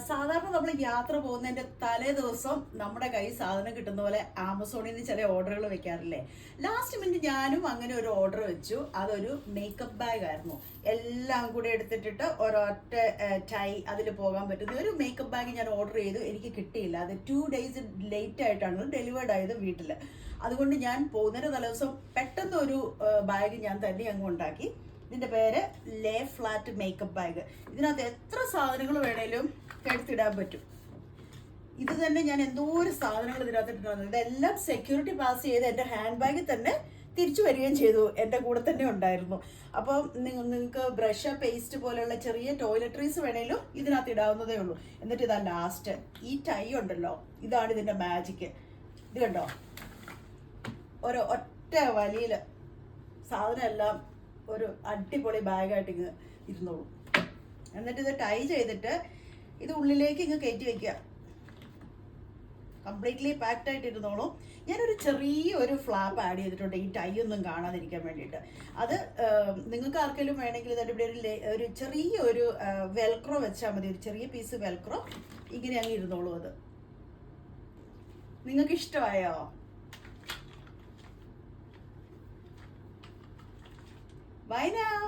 സാധാരണ നമ്മൾ യാത്ര പോകുന്നതിൻ്റെ തലേ ദിവസം നമ്മുടെ കയ്യിൽ സാധനം കിട്ടുന്ന പോലെ ആമസോണിൽ നിന്ന് ചില ഓർഡറുകൾ വെക്കാറില്ലേ. ലാസ്റ്റ് മിനിറ്റ് ഞാനും അങ്ങനെ ഒരു ഓർഡർ വെച്ചു. അതൊരു മേക്കപ്പ് ബാഗ് ആയിരുന്നു. എല്ലാം കൂടെ എടുത്തിട്ടിട്ട് ഒരൊറ്റ ടൈ അതിൽ പോകാൻ പറ്റുന്ന ഒരു മേക്കപ്പ് ബാഗ് ഞാൻ ഓർഡർ ചെയ്തു. എനിക്ക് കിട്ടിയില്ല. അത് 2 days ലേറ്റ് ആയിട്ടാണ് ഡെലിവേർഡ് ആയത് വീട്ടിൽ. അതുകൊണ്ട് ഞാൻ പോകുന്നതിൻ്റെ തലേദിവസം പെട്ടെന്ന് ഒരു ബാഗ് ഞാൻ തന്നെ അങ്ങ് ഉണ്ടാക്കി. ഇതിൻ്റെ പേര് ലേ ഫ്ലാറ്റ് മേക്കപ്പ് ബാഗ്. ഇതിനകത്ത് എത്ര സാധനങ്ങൾ വേണേലും എടുത്തിടാൻ പറ്റും. ഇത് തന്നെ ഞാൻ എന്തോരം സാധനങ്ങൾ ഇതിനകത്ത് ഇട്ടിട്ടുണ്ട്. ഇതെല്ലാം സെക്യൂരിറ്റി പാസ് ചെയ്ത് എൻ്റെ ഹാൻഡ് ബാഗിൽ തന്നെ തിരിച്ചു വരികയും ചെയ്തു. എൻ്റെ കൂടെ തന്നെ ഉണ്ടായിരുന്നു. അപ്പം നിങ്ങൾക്ക് ബ്രഷ് പേസ്റ്റ് പോലെയുള്ള ചെറിയ ടോയ്ലറ്ററീസ് വേണേലും ഇതിനകത്ത് ഇടാവുന്നതേ ഉള്ളൂ. എന്നിട്ട് ഇതാ ലാസ്റ്റ് ഈ ടൈ ഉണ്ടല്ലോ, ഇതാണ് ഇതിൻ്റെ മാജിക്ക്. ഇത് കണ്ടോ, ഒറ്റ വലിയ സാധനം എല്ലാം ഒരു അടിപൊളി ബാഗായിട്ട് ഇങ്ങ് ഇരുന്നോളൂ. എന്നിട്ട് ഇത് ടൈ ചെയ്തിട്ട് ഇത് ഉള്ളിലേക്ക് ഇങ്ങ് കയറ്റി വെക്കുക. കംപ്ലീറ്റ്ലി പാക്ഡ് ആയിട്ട് ഇരുന്നോളും. ഞാനൊരു ചെറിയൊരു ഫ്ലാപ്പ് ആഡ് ചെയ്തിട്ടുണ്ട് ഈ ടൈ ഒന്നും കാണാതിരിക്കാൻ വേണ്ടിയിട്ട്. അത് നിങ്ങൾക്ക് ആർക്കെങ്കിലും വേണമെങ്കിൽ ഇതിൻ്റെ ഇവിടെ ഒരു ചെറിയൊരു വെൽക്രോ വെച്ചാൽ മതി. ഒരു ചെറിയ പീസ് വെൽക്രോ ഇങ്ങനെ അങ്ങ് ഇരുന്നോളൂ. അത് നിങ്ങൾക്ക് ഇഷ്ടമായോ? Bye now.